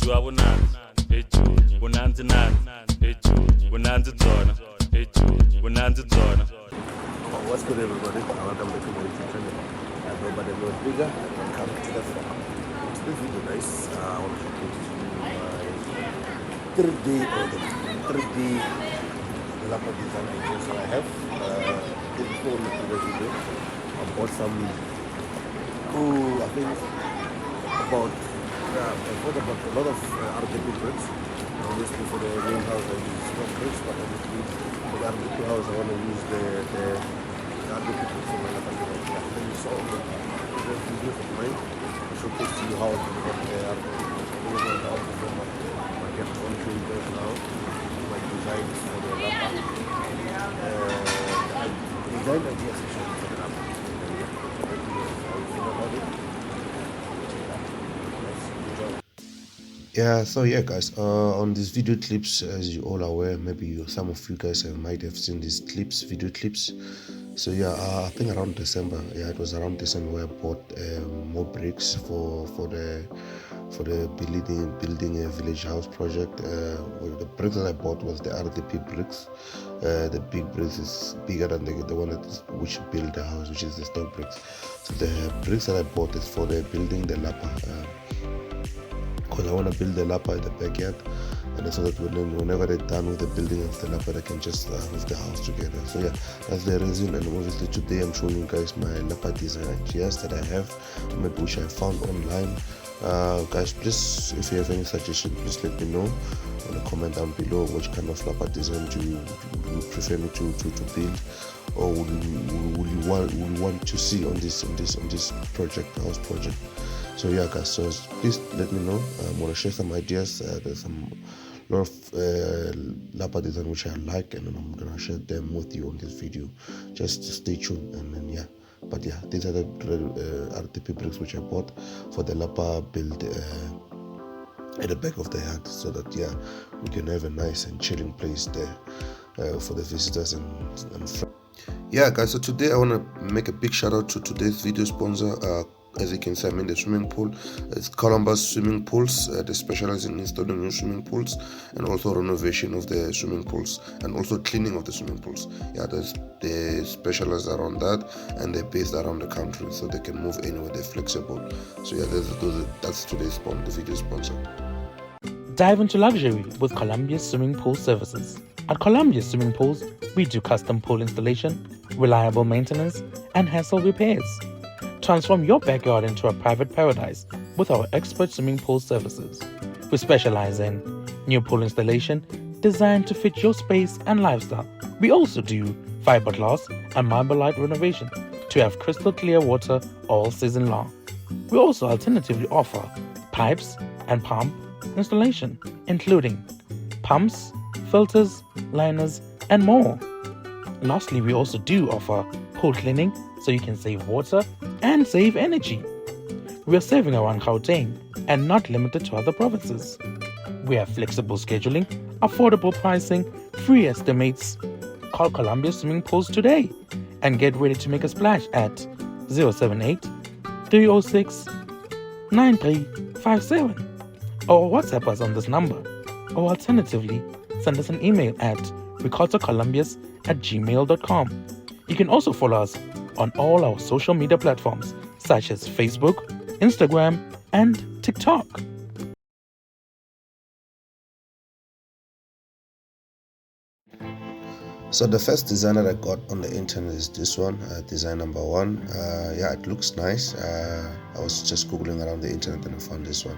What's good, everybody? Welcome back to my YouTube channel. I go by the name Bigger. Welcome to the vlog. This video, guys, I want to showcase to you my 3D or the 3D Lapa design ideas that I have. Before we do the video, I bought some I think about I bought about a lot of RGB bricks. Obviously for the main house I use stock bricks, but obviously for the RGB house I want to use the RGB bricks for my Lapa design. Then you saw the videos of mine to showcase to you how I got the RGB bricks. I get on to you guys now my designs for the Lapa. Design ideas actually for the Lapa. Yeah, so yeah guys, on these video clips, as you all are aware, maybe some of you guys might have seen these video clips. So yeah, I think around December, it was around December where I bought more bricks for the building a village house project. The bricks that I bought was the RDP bricks. The big bricks is bigger than the one which build the house, which is the stock bricks. So the bricks that I bought is for the building the Lapa. Because I want to build the Lapa in the backyard, and so that whenever they're done with the building of the Lapa, they can just move the house together. So yeah, that's the reason. And obviously today I'm showing you guys my Lapa design ideas that I have, maybe which I found online. Guys, please, if you have any suggestion, please let me know in the comment down below. Which kind of Lapa design do you prefer me to build, or will you want to see on this house project? So yeah guys, so please let me know. I'm gonna share some ideas. There's a lot of Lapa design which I like, and then I'm gonna share them with you on this video. Just stay tuned, and then yeah. But yeah, these are the RTP bricks which I bought for the Lapa build at the back of the yard, so that yeah, we can have a nice and chilling place there for the visitors and friends. Yeah guys, so today I want to make a big shout out to today's video sponsor. As you can see, I'm in the swimming pool. It's Columbus Swimming Pools. They specialize in installing new swimming pools and also renovation of the swimming pools and also cleaning of the swimming pools. Yeah, they specialize around that, and they're based around the country, so they can move anywhere. They're flexible. So yeah, that's today's the video sponsor. Dive into luxury with Columbia Swimming Pool Services. At Columbia Swimming Pools, we do custom pool installation, reliable maintenance, and hassle repairs. Transform your backyard into a private paradise with our expert swimming pool services. We specialize in new pool installation designed to fit your space and lifestyle. We also do fiberglass and marblelite renovation to have crystal clear water all season long. We also alternatively offer pipes and pump installation, including pumps, filters, liners, and more. Lastly, we also do offer pool cleaning so you can save water and save energy. We are serving around Gauteng and not limited to other provinces. We have flexible scheduling, affordable pricing, free estimates. Call Columbia Swimming Pools today and get ready to make a splash at 078 306 9357 or WhatsApp us on this number, or alternatively send us an email at ricottacolumbius@gmail.com. You can also follow us on all our social media platforms such as Facebook, Instagram, and TikTok. So the first design that I got on the internet is this one, design number 1. Yeah, it looks nice. I was just googling around the internet and I found this one.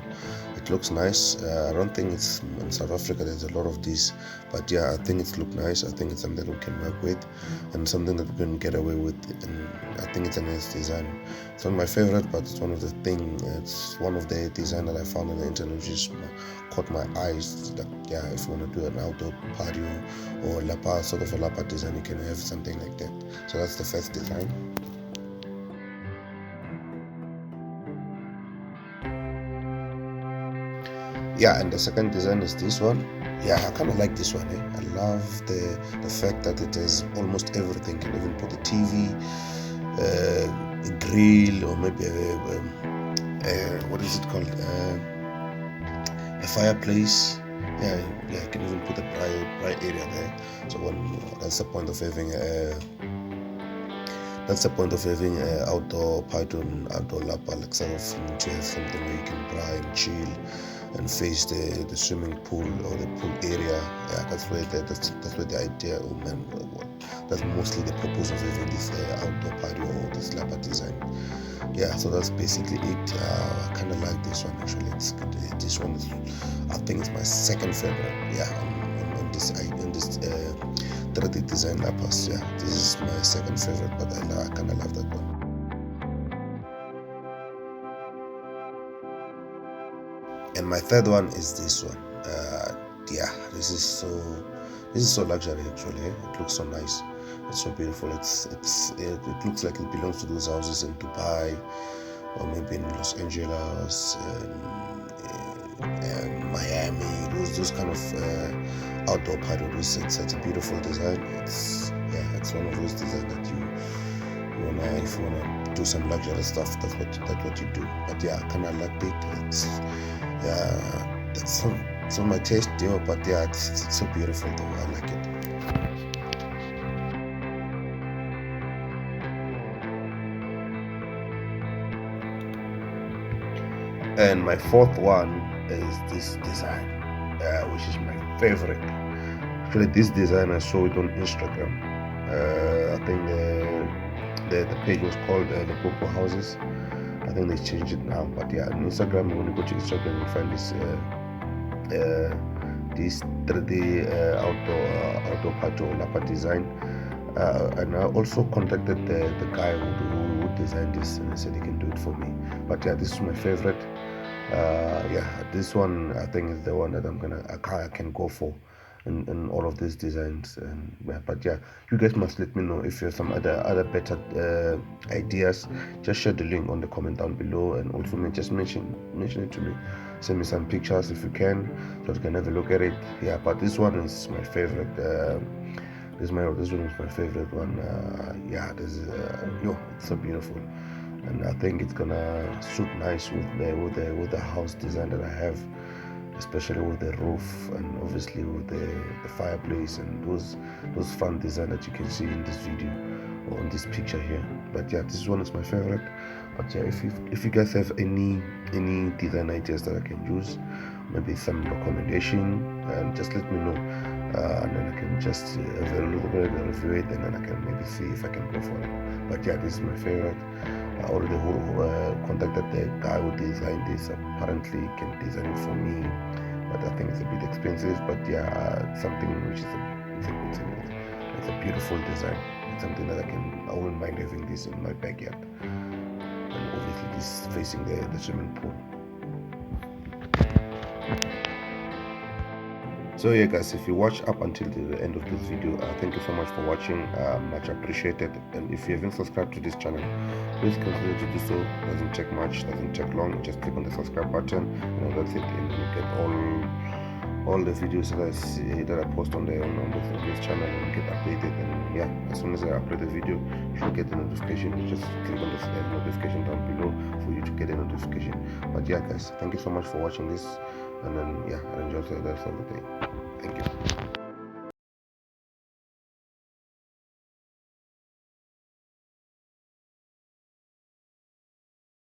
It looks nice. I don't think it's in South Africa there's a lot of these, but yeah, I think it looks nice. I think it's something that we can work with and something that we can get away with, and I think it's a nice design. It's not my favorite, but it's one of the design that I found on the internet which just caught my eyes. Like, yeah, if you want to do an outdoor patio or Lapa, sort of a Lapa design, you can have something like that. So that's the first design. Yeah, and the second design is this one. Yeah, I kind of like this one. I love the fact that it has almost everything. You can even put a TV, a grill, or maybe what is it called? a fireplace. Yeah, you can even put a bright area there. So that's the point of having outdoor patio and outdoor lapa, like sort of to have something where you can cry and chill and face the swimming pool or the pool area. Yeah, that's where the idea. Oh man, that's mostly the purpose of having this outdoor patio or this lapa design. Yeah, so that's basically it. I kind of like this one actually. It's good. This one is, I think, it's my second favorite. Yeah, on this 3D design lapas. Yeah, this is my second favorite, but I kind of love that one. And my third one is this one. Yeah, this is so luxury actually. It looks so nice. It's so beautiful. It looks like it belongs to those houses in Dubai or maybe in Los Angeles and Miami. Those kind of outdoor patios. It's such a beautiful design. It's one of those designs that if you wanna do some luxury stuff, that's what you do. But yeah, I kind of liked it. It's on my taste, but yeah, it's so beautiful though. I like it. And my fourth one is this design, which is my favorite. Actually, this design I saw it on Instagram. I think the page was called the Popo Houses. I think they changed it now, but yeah, on Instagram, when you go to Instagram, you find this 3D outdoor patio lapa design. And I also contacted the guy who designed this, and he said he can do it for me. But yeah, this is my favorite. This one I think is the one that I can go for in all of these designs. And but yeah, you guys must let me know if you have some other better ideas. Just share the link on the comment down below, and also just mention it to me. Send me some pictures if you can, so I can have a look at it. Yeah, but this one is my favorite. This one is my favorite one. It's so beautiful, and I think it's gonna suit nice with the house design that I have, especially with the roof and obviously with the fireplace and those front design that you can see in this video or on this picture here. But yeah, this one is my favorite. But yeah, if you guys have any design ideas that I can use, maybe some recommendation, and just let me know, and then I can just have a little bit of review it, and then I can maybe see if I can go for it. But yeah, this is my favorite. I already contacted the guy who designed this. Apparently he can design it for me, but I think it's a bit expensive. But yeah, something which is it's a beautiful design. It's something that I wouldn't mind having this in my backyard, and obviously this facing the swimming pool. So yeah guys, if you watch up until the end of this video, thank you so much for watching. Much appreciated. And if you haven't subscribed to this channel, please consider to do so. Doesn't take much, doesn't take long. Just click on the subscribe button, and that's it, and you get all the videos that I post on this channel, and get updated. And yeah, as soon as I upload a video, you should get a notification. You just click on the notification down below for you to get a notification. But yeah guys, thank you so much for watching this, and then yeah, enjoy the rest of the day. Thank you.